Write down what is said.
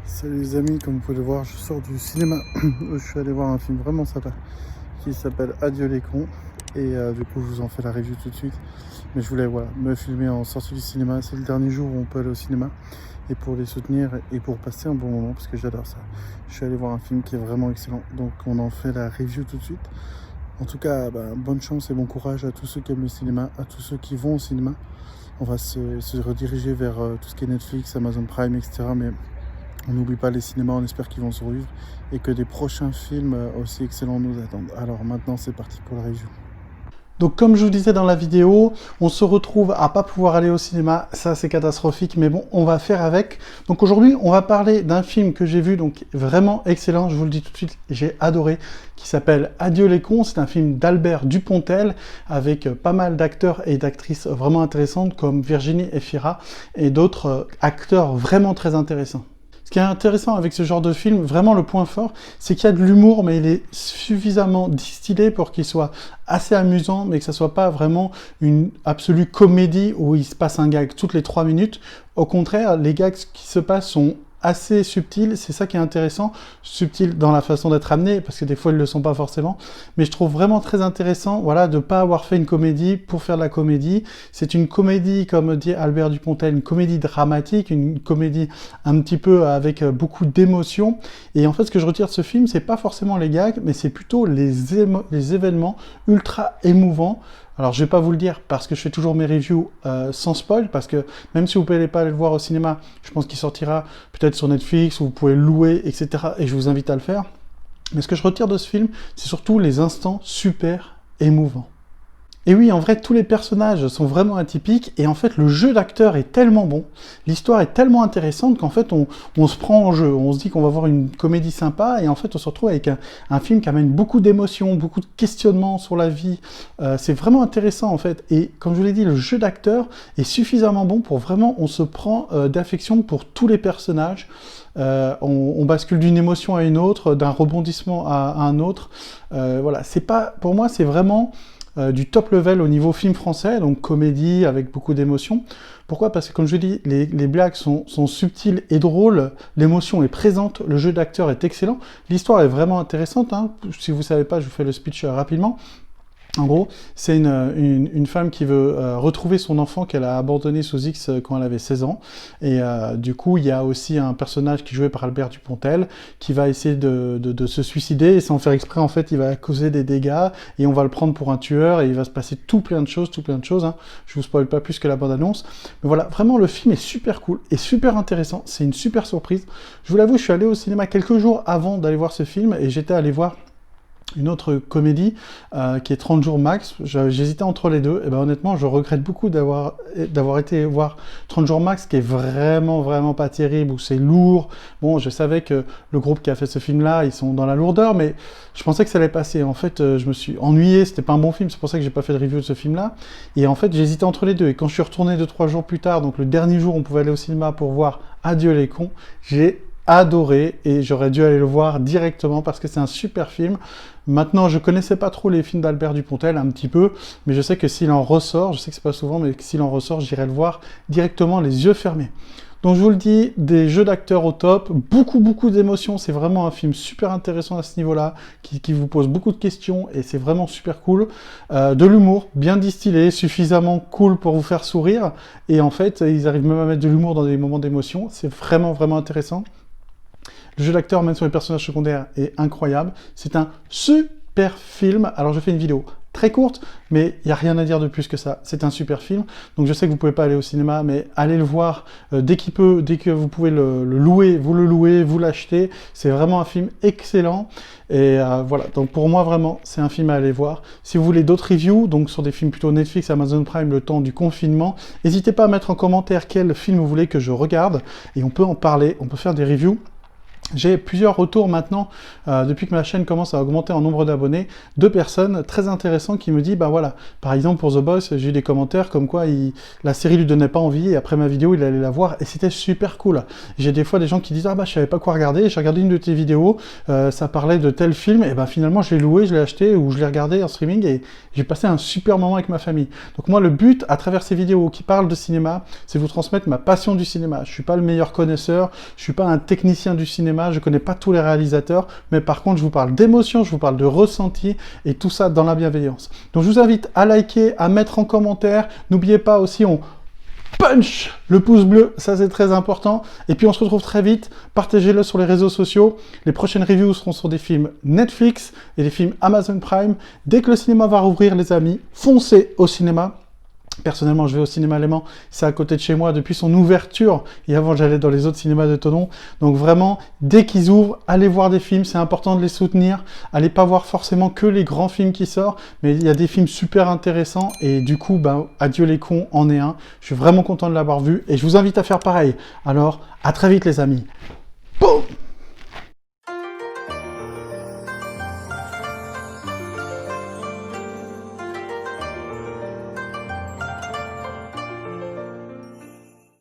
Salut les amis, comme vous pouvez le voir, je sors du cinéma. Je suis allé voir un film vraiment sympa qui s'appelle Adieu les cons. Et du coup, je vous en fais la review tout de suite. Mais je voulais me filmer en sortie du cinéma. C'est le dernier jour où on peut aller au cinéma. Et pour les soutenir et pour passer un bon moment, parce que j'adore ça. Je suis allé voir un film qui est vraiment excellent. Donc on en fait la review tout de suite. En tout cas, bonne chance et bon courage à tous ceux qui aiment le cinéma, à tous ceux qui vont au cinéma. On va se rediriger vers tout ce qui est Netflix, Amazon Prime, etc. Mais on n'oublie pas les cinémas, on espère qu'ils vont survivre et que des prochains films aussi excellents nous attendent. Alors maintenant, c'est parti pour la review. Donc comme je vous disais dans la vidéo, on se retrouve à pas pouvoir aller au cinéma, ça c'est catastrophique, mais bon, on va faire avec. Donc aujourd'hui, on va parler d'un film que j'ai vu, donc vraiment excellent, je vous le dis tout de suite, j'ai adoré, qui s'appelle Adieu les cons. C'est un film d'Albert Dupontel, avec pas mal d'acteurs et d'actrices vraiment intéressantes, comme Virginie Efira, et d'autres acteurs vraiment très intéressants. Ce qui est intéressant avec ce genre de film, vraiment le point fort, c'est qu'il y a de l'humour, mais il est suffisamment distillé pour qu'il soit assez amusant, mais que ça soit pas vraiment une absolue comédie où il se passe un gag toutes les 3 minutes. Au contraire, les gags qui se passent sont assez subtils, c'est ça qui est intéressant, subtil dans la façon d'être amené, parce que des fois ils le sont pas forcément, mais je trouve vraiment très intéressant, voilà, de pas avoir fait une comédie pour faire de la comédie. C'est une comédie, comme dit Albert Dupontel, une comédie dramatique, une comédie un petit peu avec beaucoup d'émotions, et en fait ce que je retire de ce film, c'est pas forcément les gags, mais c'est plutôt les événements ultra émouvants. Alors je vais pas vous le dire parce que je fais toujours mes reviews sans spoil, parce que même si vous ne pouvez pas aller le voir au cinéma, je pense qu'il sortira peut-être sur Netflix, ou vous pouvez le louer, etc. Et je vous invite à le faire. Mais ce que je retire de ce film, c'est surtout les instants super émouvants. Et oui, en vrai, tous les personnages sont vraiment atypiques, et en fait, le jeu d'acteur est tellement bon, l'histoire est tellement intéressante qu'en fait, on se prend en jeu, on se dit qu'on va voir une comédie sympa, et en fait, on se retrouve avec un film qui amène beaucoup d'émotions, beaucoup de questionnements sur la vie. C'est vraiment intéressant, en fait, et comme je vous l'ai dit, le jeu d'acteur est suffisamment bon pour vraiment, on se prend d'affection pour tous les personnages. On bascule d'une émotion à une autre, d'un rebondissement à un autre. Voilà, c'est pas, pour moi, c'est vraiment du top level au niveau film français, donc comédie avec beaucoup d'émotions. Pourquoi? Parce que comme je dis, les blagues sont subtiles et drôles, l'émotion est présente, le jeu d'acteur est excellent, l'histoire est vraiment intéressante, hein. Si vous ne savez pas, je vous fais le speech rapidement. En gros, c'est une femme qui veut retrouver son enfant qu'elle a abandonné sous X quand elle avait 16 ans. Et du coup, il y a aussi un personnage qui est joué par Albert Dupontel qui va essayer de se suicider, et sans faire exprès, en fait, il va causer des dégâts et on va le prendre pour un tueur, et il va se passer tout plein de choses, hein. Je vous spoil pas plus que la bande-annonce. Mais voilà, vraiment, le film est super cool et super intéressant. C'est une super surprise. Je vous l'avoue, je suis allé au cinéma quelques jours avant d'aller voir ce film, et j'étais allé voir une autre comédie qui est 30 jours max. J'hésitais entre les deux, et ben honnêtement je regrette beaucoup d'avoir été voir 30 jours max, qui est vraiment pas terrible, où c'est lourd. Bon, je savais que le groupe qui a fait ce film là, ils sont dans la lourdeur, mais je pensais que ça allait passer. En fait, je me suis ennuyé, c'était pas un bon film, c'est pour ça que j'ai pas fait de review de ce film là, et en fait j'hésitais entre les deux, et quand je suis retourné 2-3 jours plus tard, donc le dernier jour on pouvait aller au cinéma pour voir Adieu les cons, j'ai adoré, et j'aurais dû aller le voir directement parce que c'est un super film. Maintenant, je connaissais pas trop les films d'Albert Dupontel, un petit peu, mais je sais que s'il en ressort, je sais que c'est pas souvent, mais s'il en ressort, j'irai le voir directement les yeux fermés. Donc je vous le dis, des jeux d'acteurs au top, beaucoup d'émotions, c'est vraiment un film super intéressant à ce niveau-là, qui vous pose beaucoup de questions, et c'est vraiment super cool. De l'humour, bien distillé, suffisamment cool pour vous faire sourire, et en fait, ils arrivent même à mettre de l'humour dans des moments d'émotion, c'est vraiment intéressant. Le jeu d'acteur, même sur les personnages secondaires, est incroyable. C'est un super film. Alors, je fais une vidéo très courte, mais il n'y a rien à dire de plus que ça. C'est un super film. Donc, je sais que vous ne pouvez pas aller au cinéma, mais allez le voir dès que vous pouvez le louer, vous l'achetez. C'est vraiment un film excellent. Et voilà. Donc, pour moi, vraiment, c'est un film à aller voir. Si vous voulez d'autres reviews, donc sur des films plutôt Netflix, Amazon Prime, le temps du confinement, n'hésitez pas à mettre en commentaire quel film vous voulez que je regarde. Et on peut en parler. On peut faire des reviews. J'ai plusieurs retours maintenant, depuis que ma chaîne commence à augmenter en nombre d'abonnés, de personnes très intéressantes qui me disent, bah voilà, par exemple pour The Boys, j'ai eu des commentaires comme quoi la série lui donnait pas envie, et après ma vidéo, il allait la voir, et c'était super cool. J'ai des fois des gens qui disent, ah bah je savais pas quoi regarder, j'ai regardé une de tes vidéos, ça parlait de tel film, et ben finalement je l'ai loué, je l'ai acheté, ou je l'ai regardé en streaming, et j'ai passé un super moment avec ma famille. Donc moi, le but, à travers ces vidéos qui parlent de cinéma, c'est de vous transmettre ma passion du cinéma. Je suis pas le meilleur connaisseur, je suis pas un technicien du cinéma, je connais pas tous les réalisateurs, mais par contre, je vous parle d'émotion, je vous parle de ressenti, et tout ça dans la bienveillance. Donc, je vous invite à liker, à mettre en commentaire. N'oubliez pas aussi, on punch le pouce bleu, ça c'est très important. Et puis, on se retrouve très vite. Partagez-le sur les réseaux sociaux. Les prochaines reviews seront sur des films Netflix et des films Amazon Prime. Dès que le cinéma va rouvrir, les amis, foncez au cinéma. Personnellement, je vais au cinéma allemand, c'est à côté de chez moi depuis son ouverture, et avant j'allais dans les autres cinémas de Thonon. Donc vraiment, dès qu'ils ouvrent, allez voir des films, c'est important de les soutenir. Allez pas voir forcément que les grands films qui sortent, mais il y a des films super intéressants, et du coup, ben, Adieu les cons en est un. Je suis vraiment content de l'avoir vu, et je vous invite à faire pareil. Alors, à très vite les amis. Boum!